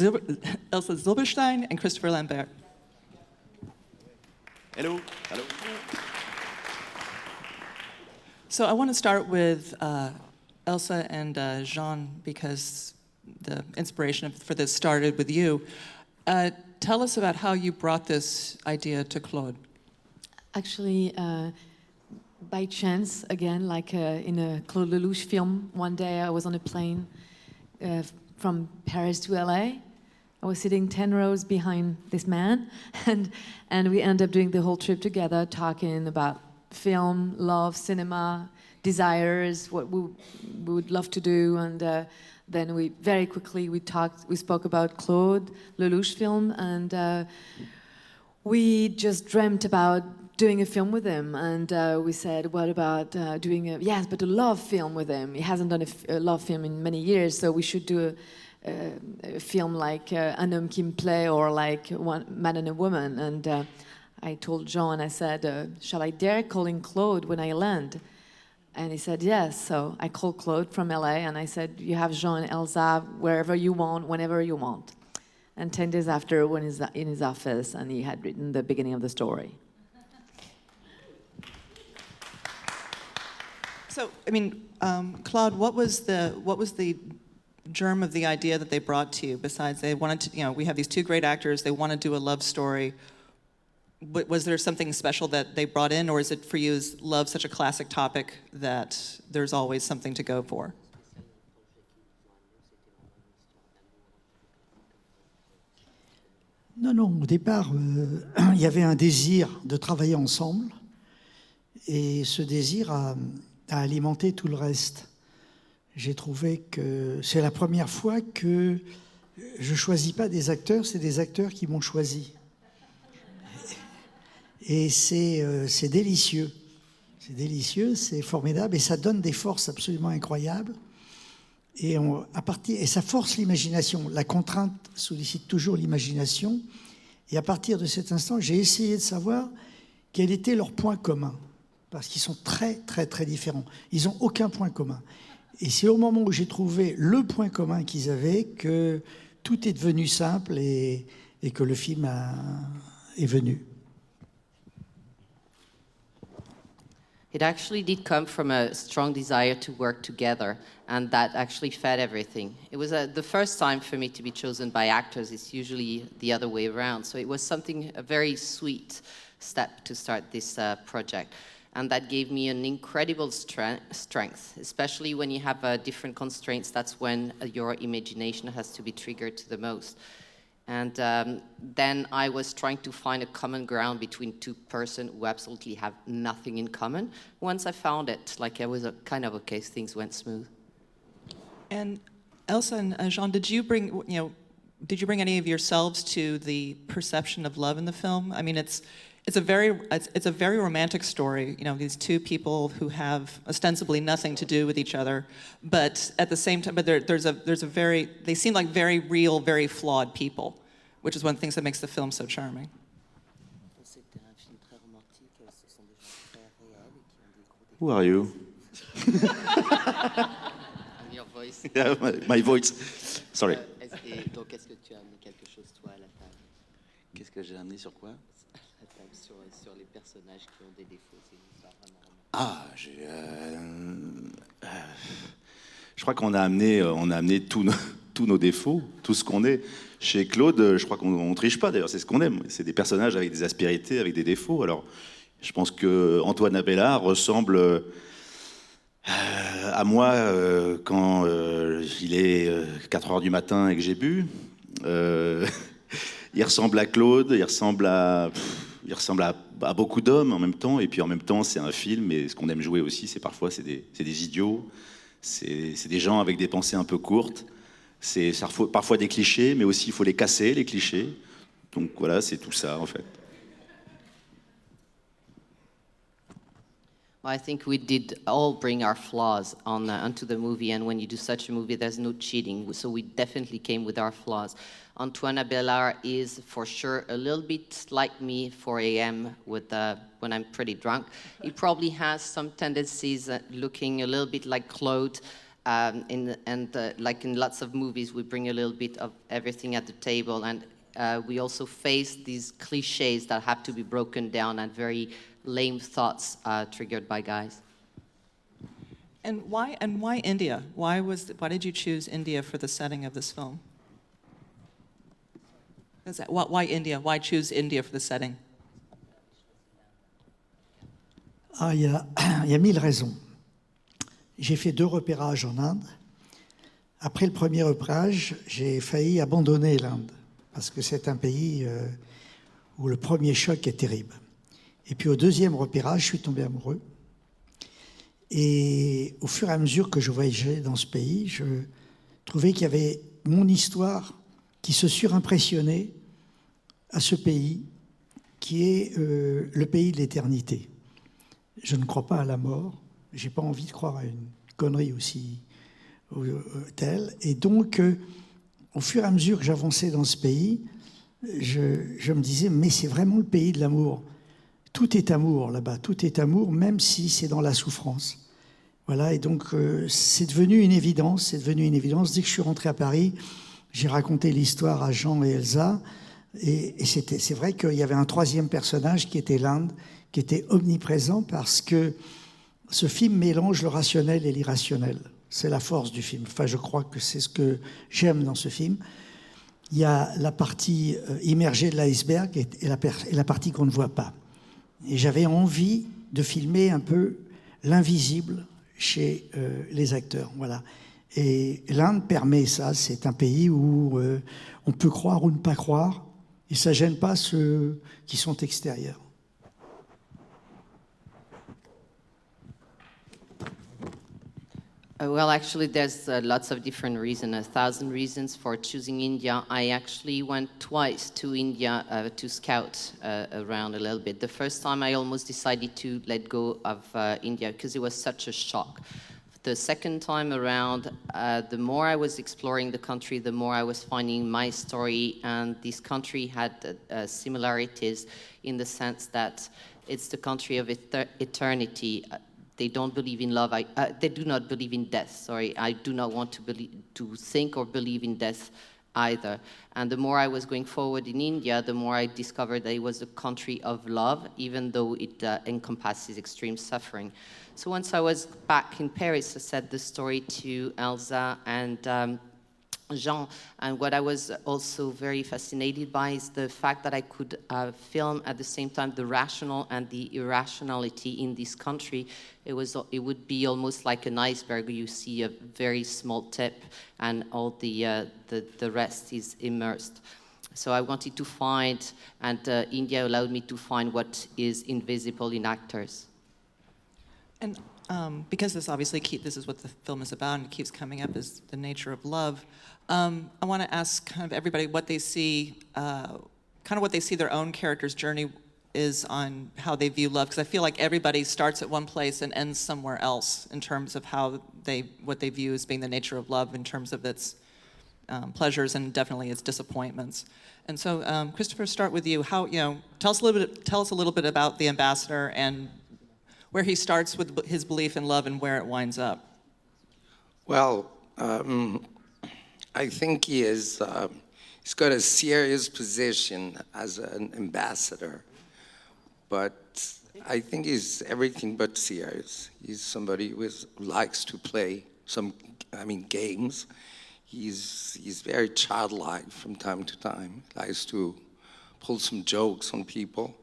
Elsa Zilberstein and Christopher Lambert. Hello. Hello. So I want to start with Elsa and Jean, because the inspiration for this started with you. Tell us about how you brought this idea to Claude. Actually, by chance, again, like in a Claude Lelouch film, one day I was on a plane from Paris to LA. I was sitting 10 rows behind this man, and we ended up doing the whole trip together, talking about film, love, cinema, desires, what we would love to do, and then we very quickly we spoke about Claude Lelouch film, and we just dreamt about doing a film with him, and we said, what about doing a love film with him? He hasn't done a love film in many years, so we should do a film like Un homme qui me plaît, or like One Man and a Woman. And I told Jean, I said, shall I dare calling Claude when I land? And he said yes. So I called Claude from LA, and I said, you have Jean and Elsa wherever you want, whenever you want. And 10 days after, when he's in his office, and he had written the beginning of the story. So, I mean, Claude, what was the germ of the idea that they brought to you? Besides, they wanted to, we have these two great actors, they want to do a love story. But was there something special that they brought in, or is it for you, is love such a classic topic that there's always something to go for? Non, au départ, il y avait un désir de travailler ensemble, et ce désir a alimenté tout le reste. J'ai trouvé que c'est la première fois que je ne choisis pas des acteurs, c'est des acteurs qui m'ont choisi. Et c'est délicieux. C'est délicieux, c'est formidable, et ça donne des forces absolument incroyables. Et ça force l'imagination. La contrainte sollicite toujours l'imagination. Et à partir de cet instant, j'ai essayé de savoir quel était leur point commun. Parce qu'ils sont très, très, très différents. Ils n'ont aucun point commun. Et c'est au moment où j'ai trouvé le point commun qu'ils avaient que tout est devenu simple et que le film est venu. It actually did come from a strong desire to work together, and that actually fed everything. It was the first time for me to be chosen by actors. It's usually the other way around. So it was a very sweet step to start this project. And that gave me an incredible strength, especially when you have different constraints. That's when your imagination has to be triggered to the most. And then I was trying to find a common ground between two persons who absolutely have nothing in common. Once I found it, it was kind of okay, things went smooth. And Elsa and Jean, did you bring any of yourselves to the perception of love in the film? I mean, it's a very romantic story. These two people who have ostensibly nothing to do with each other, but at the same time, they seem like very real, very flawed people, which is one of the things that makes the film so charming. Who are you? Your voice. Yeah, my voice. Sorry. Donc, est-ce que tu as amené quelque chose, toi, à la table? Qu'est-ce que j'ai amené sur quoi? La table sur les personnages qui ont des défauts. C'est une histoire vraiment. Ah, je crois qu'on a amené tous nos défauts, tout ce qu'on est. Chez Claude, je crois qu'on ne triche pas, d'ailleurs, c'est ce qu'on aime. C'est des personnages avec des aspérités, avec des défauts. Alors, je pense qu'Antoine Abella ressemble à moi quand il est 4 heures du matin et que j'ai bu. Il ressemble à Claude, il ressemble à beaucoup d'hommes en même temps. Et puis en même temps, c'est un film. Et ce qu'on aime jouer aussi, c'est des idiots. C'est des gens avec des pensées un peu courtes. Ça faut parfois des clichés, mais aussi il faut les casser, les clichés. Donc voilà, c'est tout ça en fait. Well, I think we did all bring our flaws onto the movie, and when you do such a movie, there's no cheating. So we definitely came with our flaws. Antoine Abelard is for sure a little bit like me, 4 a.m. when I'm pretty drunk. He probably has some tendencies looking a little bit like Claude. Like in lots of movies, we bring a little bit of everything at the table, and we also face these cliches that have to be broken down and very lame thoughts triggered by guys. And why India? Why did you choose India for the setting of this film? Why India? Why choose India for the setting? Ah, il y a 1000 raisons. J'ai fait 2 repérages en Inde. Après le premier repérage, j'ai failli abandonner l'Inde, parce que c'est un pays où le premier choc est terrible. Et puis au deuxième repérage, je suis tombé amoureux. Et au fur et à mesure que je voyageais dans ce pays, je trouvais qu'il y avait mon histoire qui se surimpressionnait à ce pays, qui est le pays de l'éternité. Je ne crois pas à la mort, je n'ai pas envie de croire à une connerie aussi telle. Et donc, au fur et à mesure que j'avançais dans ce pays, je me disais, mais c'est vraiment le pays de l'amour. Tout est amour là-bas, tout est amour, même si c'est dans la souffrance. Voilà, et donc c'est devenu une évidence, Dès que je suis rentré à Paris, j'ai raconté l'histoire à Jean et Elsa, et c'est vrai qu'il y avait un troisième personnage qui était l'Inde, qui était omniprésent, parce que ce film mélange le rationnel et l'irrationnel. C'est la force du film. Enfin, je crois que c'est ce que j'aime dans ce film. Il y a la partie immergée de l'iceberg et la partie qu'on ne voit pas. Et j'avais envie de filmer un peu l'invisible chez les acteurs. Voilà. Et l'Inde permet ça. C'est un pays où on peut croire ou ne pas croire, et ça ne gêne pas ceux qui sont extérieurs. Well, actually, there's lots of different reasons, 1,000 reasons for choosing India. I actually went twice to India to scout around a little bit. The first time I almost decided to let go of India because it was such a shock. The second time around, the more I was exploring the country, the more I was finding my story, and this country had similarities in the sense that it's the country of eternity. They don't believe in love. They do not believe in death. Sorry, I do not want to think or believe in death either. And the more I was going forward in India, the more I discovered that it was a country of love, even though it encompasses extreme suffering. So once I was back in Paris, I said the story to Elsa and Jean, and what I was also very fascinated by is the fact that I could film at the same time the rational and the irrationality in this country. It would be almost like an iceberg. You see a very small tip, and all the rest is immersed. So I wanted to find, and India allowed me to find what is invisible in actors. And because this is what the film is about, and it keeps coming up, is the nature of love. I want to ask kind of everybody what they see, their own character's journey is on how they view love, because I feel like everybody starts at one place and ends somewhere else in terms of what they view as being the nature of love, in terms of its pleasures and definitely its disappointments. And so, Christopher, start with you. Tell us a little bit about the ambassador and where he starts with his belief in love and where it winds up. Well, I think he's got a serious position as an ambassador, but I think he's everything but serious. He's somebody who likes to play games. He's very childlike from time to time. Likes to pull some jokes on people.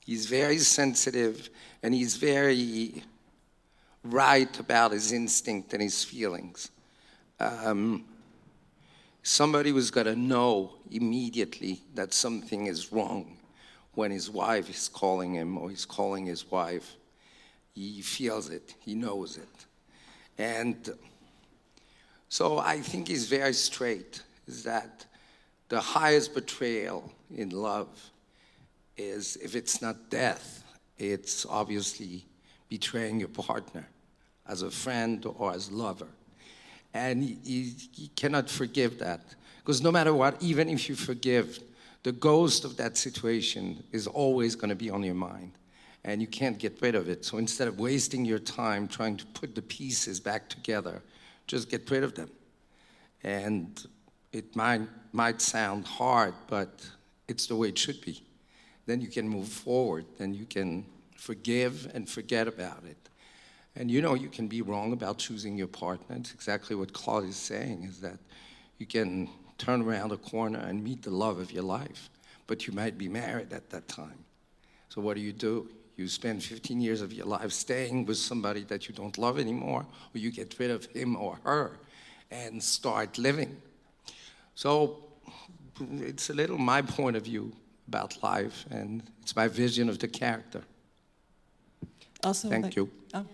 He's very sensitive, and he's very right about his instinct and his feelings. Somebody who's got to know immediately that something is wrong when his wife is calling him or he's calling his wife. He feels it, he knows it. And so I think he's very straight, is that the highest betrayal in love is, if it's not death, it's obviously betraying your partner as a friend or as a lover. And he cannot forgive that. Because no matter what, even if you forgive, the ghost of that situation is always going to be on your mind. and you can't get rid of it. So instead of wasting your time trying to put the pieces back together, just get rid of them. And it might sound hard, but it's the way it should be. Then you can move forward, then you can forgive and forget about it. And you know, you can be wrong about choosing your partner. It's exactly what Claude is saying, is that you can turn around a corner and meet the love of your life, but you might be married at that time. So what do? You spend 15 years of your life staying with somebody that you don't love anymore, or you get rid of him or her and start living. So it's a little my point of view about life, and it's my vision of the character. Also, Thank you. Oh.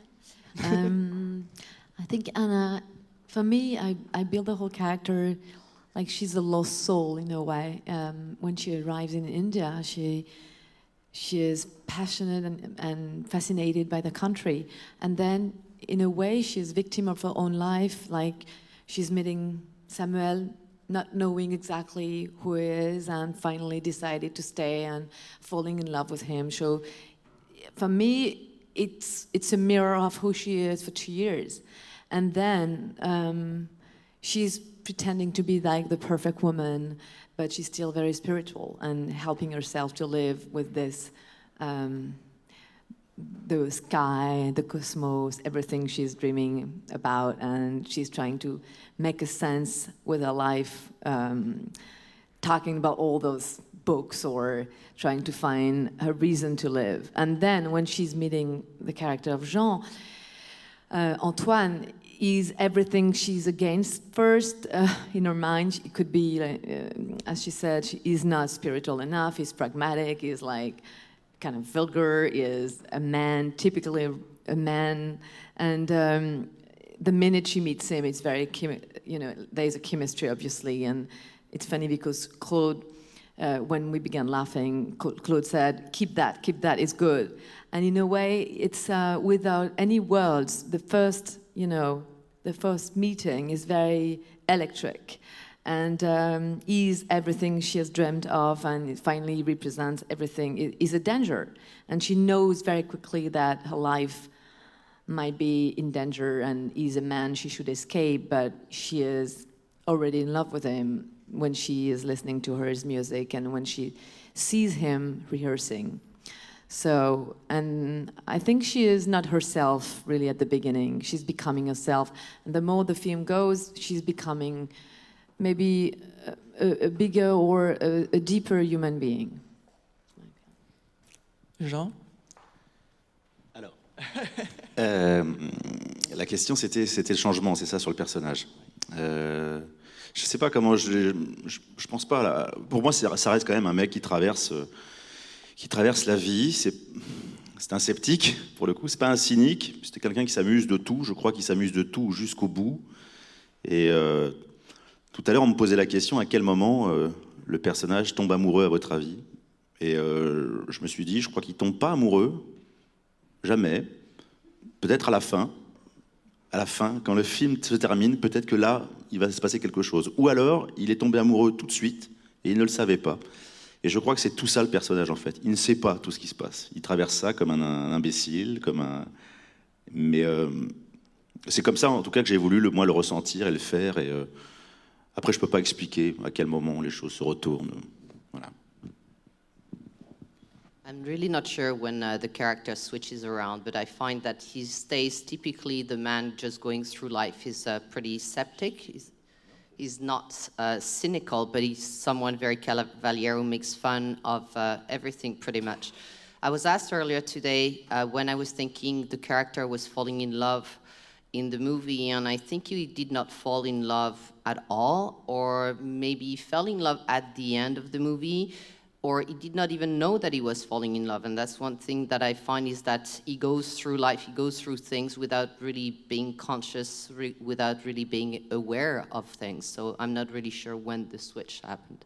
I think Anna, for me, I build the whole character like she's a lost soul in a way. When she arrives in India, she is passionate and fascinated by the country. And then, in a way, she's victim of her own life. Like, she's meeting Samuel, not knowing exactly who he is, and finally decided to stay and falling in love with him. So, for me, it's a mirror of who she is for 2 years. And then she's pretending to be like the perfect woman, but she's still very spiritual and helping herself to live with this, the sky, the cosmos, everything she's dreaming about, and she's trying to make a sense with her life, talking about all those books or trying to find a reason to live. And then when she's meeting the character of Jean, Antoine is everything she's against first in her mind. It could be, as she said, he's not spiritual enough, he's pragmatic, he's like kind of vulgar, is a man, typically a man. And the minute she meets him, it's very, there's a chemistry, obviously. And it's funny because Claude, when we began laughing, Claude said, keep that, it's good. And in a way, it's without any words, the first meeting is very electric. And is everything she has dreamed of, and it finally represents everything, is a danger. And she knows very quickly that her life might be in danger, and he's a man she should escape, but she is already in love with him when she is listening to his music and when she sees him rehearsing. So, and I think she is not herself really at the beginning. She's becoming herself. And the more the film goes, she's becoming maybe a bigger or a deeper human being. Jean? Alors, la question c'était le changement, c'est ça, sur le personnage. Je sais pas comment, je pense pas là. Pour moi, ça reste quand même un mec qui traverse la vie. C'est un sceptique, pour le coup. C'est pas un cynique. C'était quelqu'un qui s'amuse de tout. Je crois qu'il s'amuse de tout jusqu'au bout. Et tout à l'heure, on me posait la question à quel moment le personnage tombe amoureux, à votre avis. Et je me suis dit, je crois qu'il tombe pas amoureux, jamais. Peut-être à la fin. À la fin, quand le film se termine, peut-être que là, il va se passer quelque chose. Ou alors, il est tombé amoureux tout de suite et il ne le savait pas. Et je crois que c'est tout ça le personnage, en fait. Il ne sait pas tout ce qui se passe. Il traverse ça comme un imbécile, mais c'est comme ça, en tout cas, que j'ai voulu, moi, le ressentir et le faire. Et après, je peux pas expliquer à quel moment les choses se retournent. Voilà. I'm really not sure when the character switches around, but I find that he stays typically the man just going through life. He's pretty sceptic. He's not cynical, but he's someone very cavalier who makes fun of everything pretty much. I was asked earlier today when I was thinking the character was falling in love in the movie, and I think he did not fall in love at all, or maybe he fell in love at the end of the movie, or he did not even know that he was falling in love. And that's one thing that I find, is that he goes through life, he goes through things without really being conscious, without really being aware of things. So I'm not really sure when the switch happened.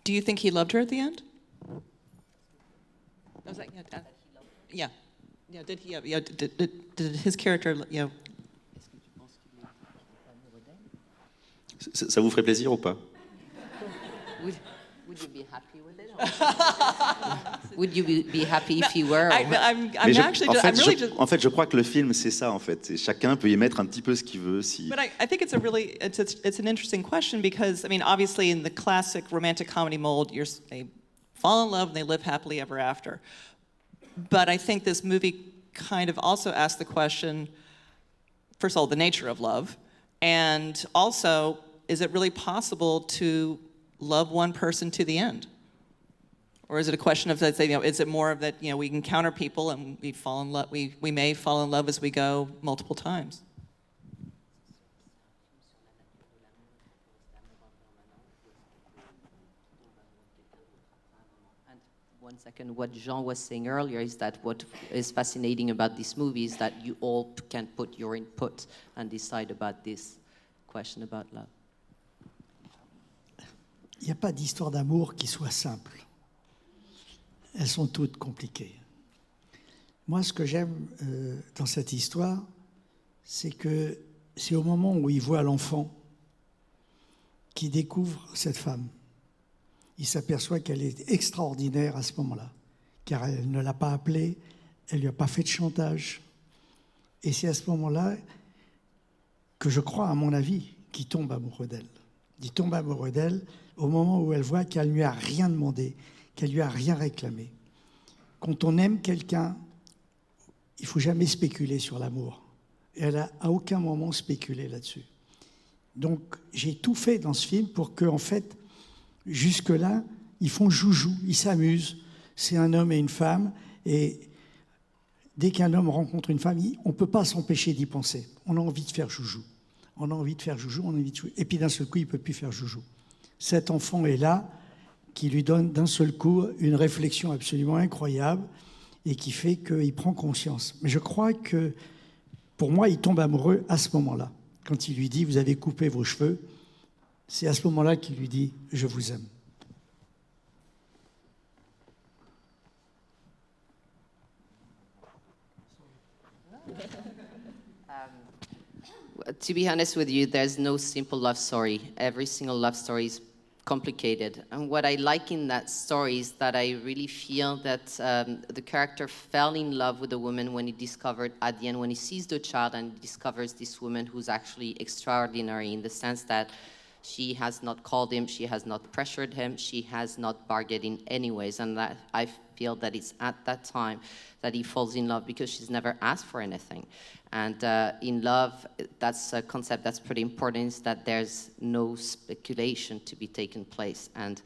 Do you think he loved her at the end? Was that, yeah. Yeah, did he? Yeah, did his character? Yeah. Ça vous ferait plaisir ou pas? Would Would you be happy with it? Would you be happy if you were? I'm Mais actually just, I'm really just. en fait, je crois que le film, c'est ça, en fait. Et chacun peut y mettre un petit peu ce qu'il veut. Si... But I think it's an interesting question because, I mean, obviously in the classic romantic comedy mold, they fall in love and they live happily ever after. But I think this movie kind of also asks the question, first of all, the nature of love, and also, is it really possible to love one person to the end? Or is it a question of, let's say, is it more of that, we encounter people and we fall in love, we may fall in love as we go multiple times? And one second, what Jean was saying earlier is that what is fascinating about this movie is that you all can put your input and decide about this question about love. Il n'y a pas d'histoire d'amour qui soit simple. Elles sont toutes compliquées. Moi, ce que j'aime dans cette histoire, c'est que c'est au moment où il voit l'enfant qu'il découvre cette femme. Il s'aperçoit qu'elle est extraordinaire à ce moment-là, car elle ne l'a pas appelée, elle ne lui a pas fait de chantage. Et c'est à ce moment-là que je crois, à mon avis, qu'il tombe amoureux d'elle. Il tombe amoureux d'elle au moment où elle voit qu'elle ne lui a rien demandé, qu'elle ne lui a rien réclamé. Quand on aime quelqu'un, il ne faut jamais spéculer sur l'amour. Et elle n'a à aucun moment spéculé là-dessus. Donc, j'ai tout fait dans ce film pour qu'en fait, jusque-là, ils font joujou, ils s'amusent. C'est un homme et une femme. Et dès qu'un homme rencontre une femme, on ne peut pas s'empêcher d'y penser. On a envie de faire joujou. On a envie de faire joujou, on a envie de jouer. Et puis d'un seul coup, il ne peut plus faire joujou. Cet enfant est là, qui lui donne d'un seul coup une réflexion absolument incroyable et qui fait qu'il prend conscience. Mais je crois que, pour moi, il tombe amoureux à ce moment-là. Quand il lui dit « vous avez coupé vos cheveux », c'est à ce moment-là qu'il lui dit « je vous aime ». To be honest with you, there's no simple love story. Every single love story is complicated. And what I like in that story is that I really feel that the character fell in love with the woman when he discovered, at the end, when he sees the child and discovers this woman who's actually extraordinary in the sense that she has not called him, she has not pressured him, she has not bargained in any ways. And that I feel that it's at that time that he falls in love because she's never asked for anything. And in love, that's a concept that's pretty important, is that there's no speculation to be taken place. And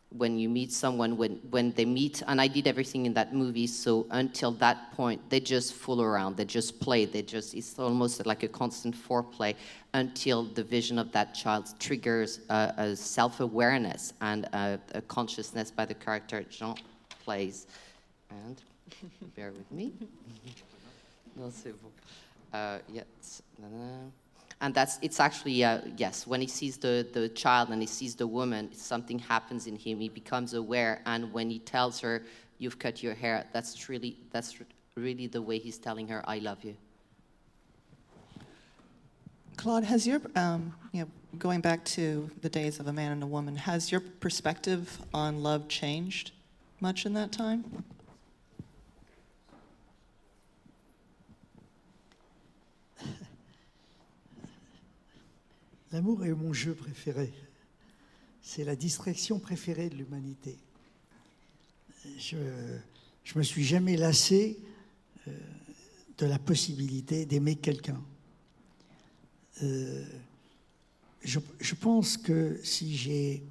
when you meet someone, when they meet, and I did everything in that movie, so until that point, they just fool around, they just play, it's almost like a constant foreplay until the vision of that child triggers a self-awareness and a consciousness by the character Jean plays. And bear with me. No, c'est bon. Yes. And it's actually, yes, when he sees the child and he sees the woman, something happens in him. He becomes aware, and when he tells her, "You've cut your hair," that's really the way he's telling her, "I love you." Claude, has your, going back to the days of A Man and a Woman, has your perspective on love changed much in that time? L'amour est mon jeu préféré. C'est la distraction préférée de l'humanité. Je me suis jamais lassé de la possibilité d'aimer quelqu'un. Je pense que si j'ai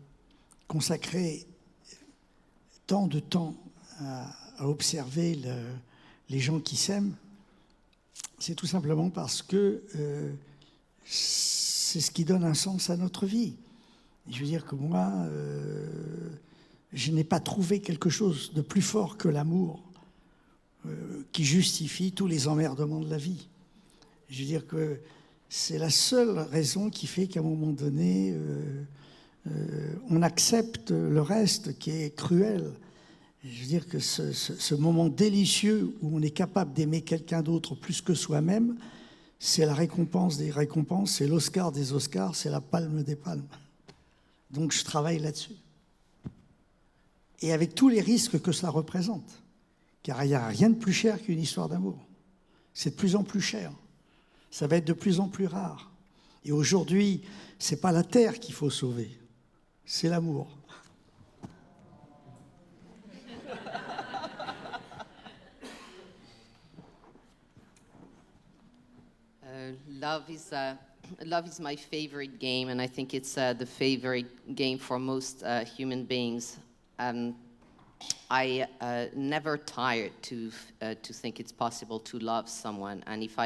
consacré tant de temps à observer les gens qui s'aiment, c'est tout simplement parce que c'est ce qui donne un sens à notre vie. Je veux dire que moi, je n'ai pas trouvé quelque chose de plus fort que l'amour qui justifie tous les emmerdements de la vie. Je veux dire que c'est la seule raison qui fait qu'à un moment donné, on accepte le reste qui est cruel. Je veux dire que ce moment délicieux où on est capable d'aimer quelqu'un d'autre plus que soi-même, c'est la récompense des récompenses, c'est l'Oscar des Oscars, c'est la palme des palmes. Donc je travaille là-dessus. et avec tous les risques que cela représente. Car il n'y a rien de plus cher qu'une histoire d'amour. C'est de plus en plus cher. Ça va être de plus en plus rare. Et aujourd'hui, ce n'est pas la terre qu'il faut sauver, c'est l'amour. Love is my favorite game, and I think it's the favorite game for most human beings. I never tired to think it's possible to love someone, and if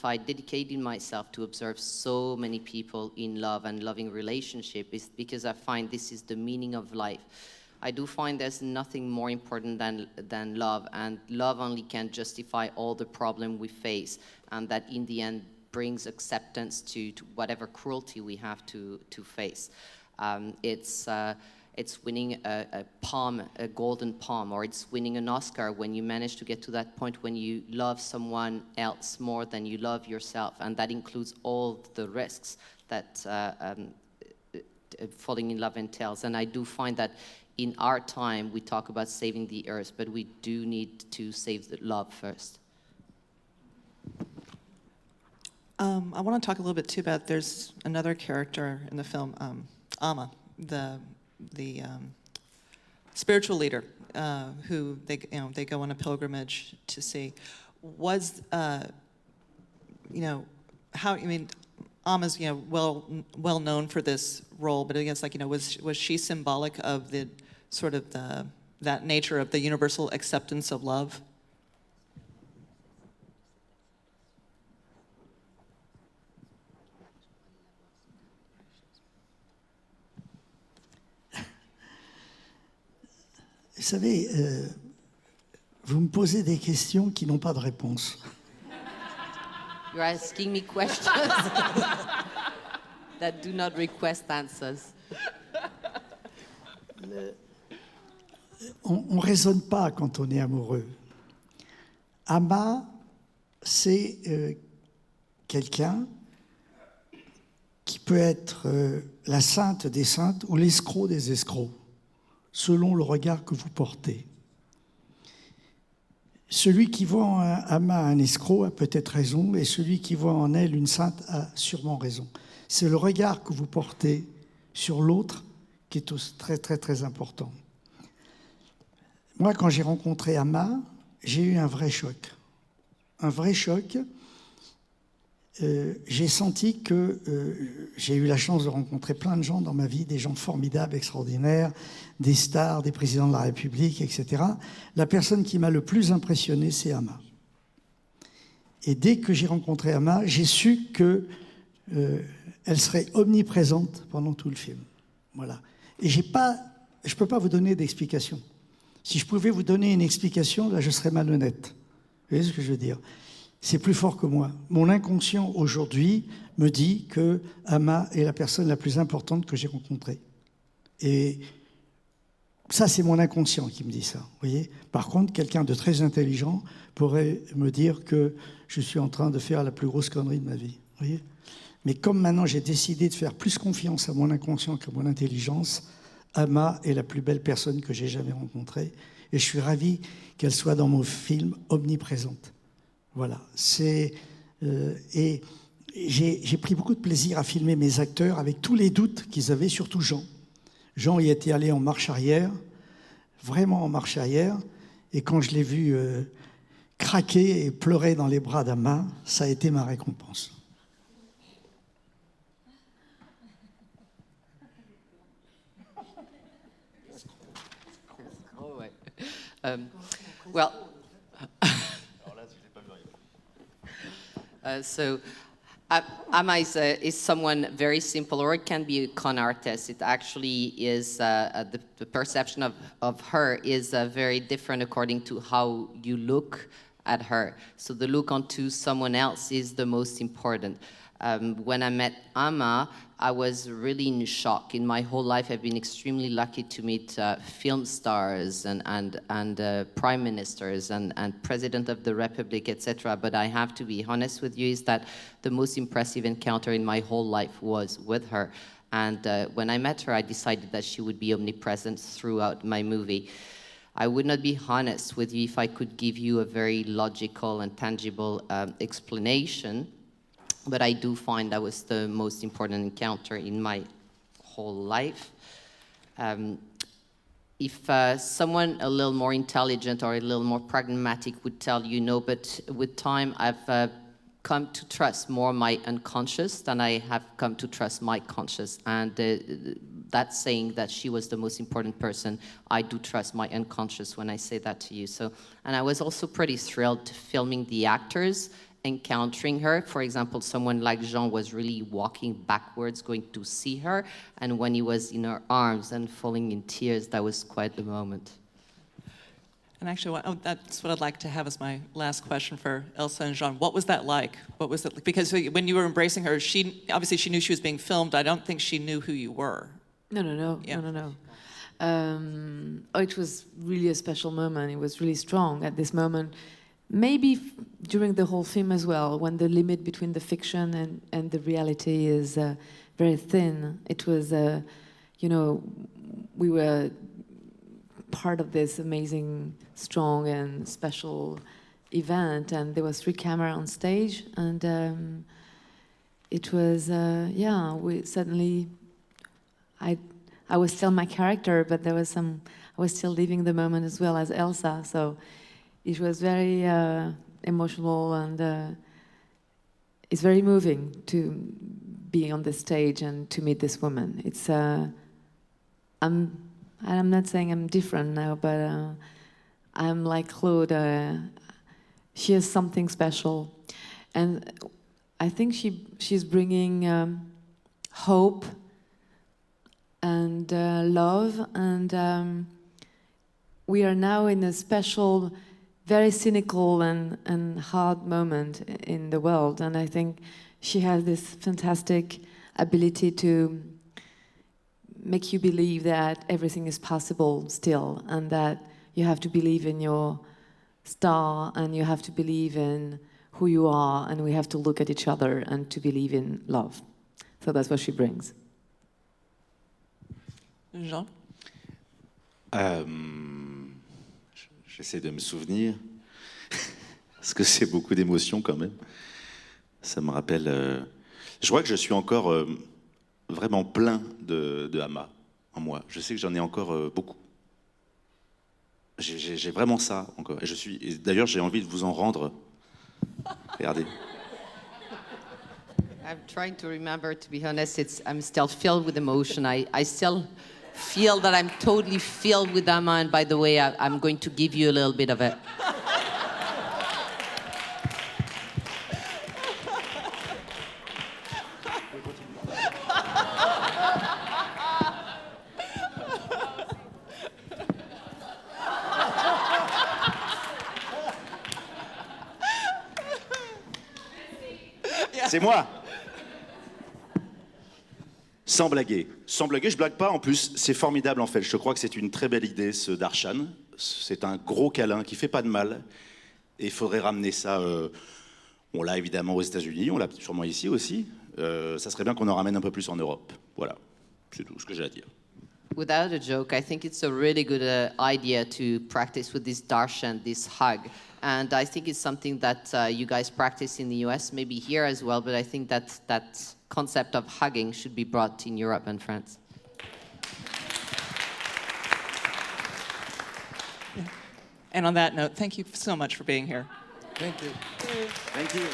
I dedicated myself to observe so many people in love and loving relationship, it's because I find this is the meaning of life. I do find there's nothing more important than love, and love only can justify all the problem we face, and that in the end brings acceptance to whatever cruelty we have to face. It's winning a golden palm, or it's winning an Oscar when you manage to get to that point when you love someone else more than you love yourself, and that includes all the risks that falling in love entails. And I do find that in our time, we talk about saving the earth, but we do need to save the love first. I want to talk a little bit too about, there's another character in the film, Amma, the spiritual leader who they go on a pilgrimage to see. Was Amma's well known for this role, but I guess was she symbolic of the sort of that nature of the universal acceptance of love? Vous savez, vous me posez des questions qui n'ont pas de réponse. You're asking me questions that do not request answers. On ne raisonne pas quand on est amoureux. Amma, c'est quelqu'un qui peut être la sainte des saintes ou l'escroc des escrocs, selon le regard que vous portez. Celui qui voit en Amma un escroc a peut-être raison, et celui qui voit en elle une sainte a sûrement raison. C'est le regard que vous portez sur l'autre qui est très, très, très important. Moi, quand j'ai rencontré Amma, j'ai eu un vrai choc. Un vrai choc. J'ai senti que j'ai eu la chance de rencontrer plein de gens dans ma vie, des gens formidables, extraordinaires, des stars, des présidents de la République, etc. La personne qui m'a le plus impressionné, c'est Amma. Et dès que j'ai rencontré Amma, j'ai su qu'elle serait omniprésente pendant tout le film. Voilà. Et je ne peux pas vous donner d'explication. Si je pouvais vous donner une explication, là, je serais malhonnête. Vous voyez ce que je veux dire ? C'est plus fort que moi. Mon inconscient, aujourd'hui, me dit que Amma est la personne la plus importante que j'ai rencontrée. Et ça, c'est mon inconscient qui me dit ça. Vous voyez ? Par contre, quelqu'un de très intelligent pourrait me dire que je suis en train de faire la plus grosse connerie de ma vie. Vous voyez ? Mais comme maintenant, j'ai décidé de faire plus confiance à mon inconscient qu'à mon intelligence, Amma est la plus belle personne que j'ai jamais rencontrée. Et je suis ravi qu'elle soit dans mon film omniprésente. Voilà. Et j'ai pris beaucoup de plaisir à filmer mes acteurs avec tous les doutes qu'ils avaient, surtout Jean. Jean y était allé en marche arrière, vraiment en marche arrière. Et quand je l'ai vu craquer et pleurer dans les bras d'Amma, ça a été ma récompense. Oh, ouais. Well, so Amma is someone very simple, or it can be a con artist. It actually is, the perception of her is very different according to how you look at her. So the look onto someone else is the most important. When I met Amma, I was really in shock. In my whole life, I've been extremely lucky to meet film stars and prime ministers and president of the republic, etc. But I have to be honest with you, is that the most impressive encounter in my whole life was with her. And when I met her, I decided that she would be omnipresent throughout my movie. I would not be honest with you if I could give you a very logical and tangible explanation. But I do find that was the most important encounter in my whole life. If someone a little more intelligent or a little more pragmatic would tell you, no, but with time I've come to trust more my unconscious than I have come to trust my conscious. And that's saying that she was the most important person. I do trust my unconscious when I say that to you. So, and I was also pretty thrilled filming the actors, encountering her. For example, someone like Jean was really walking backwards, going to see her, and when he was in her arms and falling in tears, that was quite the moment. And actually, that's what I'd like to have as my last question for Elsa and Jean. What was that like? What was it like? Because when you were embracing her, obviously she knew she was being filmed. I don't think she knew who you were. No. It was really a special moment. It was really strong at this moment. Maybe during the whole film as well, when the limit between the fiction and the reality is very thin. It was, we were part of this amazing, strong and special event, and there was 3 cameras on stage, and it was, we suddenly, I was still my character, but I was still living the moment as well as Elsa, so it was very emotional, and it's very moving to be on the stage and to meet this woman. It's, I'm not saying I'm different now, but I'm like Claude. She has something special, and I think she's bringing hope and love, and we are now in a special, very cynical and hard moment in the world, and I think she has this fantastic ability to make you believe that everything is possible still, and that you have to believe in your star, and you have to believe in who you are, and we have to look at each other and to believe in love. So that's what she brings. Jean? J'essaie de me souvenir, parce que c'est beaucoup d'émotions quand même. Ça me rappelle... Je crois que je suis encore vraiment plein de Amma en moi. Je sais que j'en ai encore beaucoup. J'ai vraiment ça encore. Et d'ailleurs, j'ai envie de vous en rendre. Regardez. I'm trying to remember, to be honest, I'm still filled with emotion. I still feel that I'm totally filled with Amma, and by the way, I'm going to give you a little bit of it. C'est moi. Sans blaguer, je blague pas en plus, c'est formidable en fait. Je crois que c'est une très belle idée ce Darshan. C'est un gros câlin qui fait pas de mal. Et il faudrait ramener ça, on l'a évidemment aux États-Unis, on l'a sûrement ici aussi. Ça serait bien qu'on en ramène un peu plus en Europe. Voilà, c'est tout ce que j'ai à dire. Without a joke, I think it's a really good idea to practice with this darshan, this hug. And I think it's something that you guys practice in the US, maybe here as well, but I think that concept of hugging should be brought in Europe and France. And on that note, thank you so much for being here. Thank you. Thank you.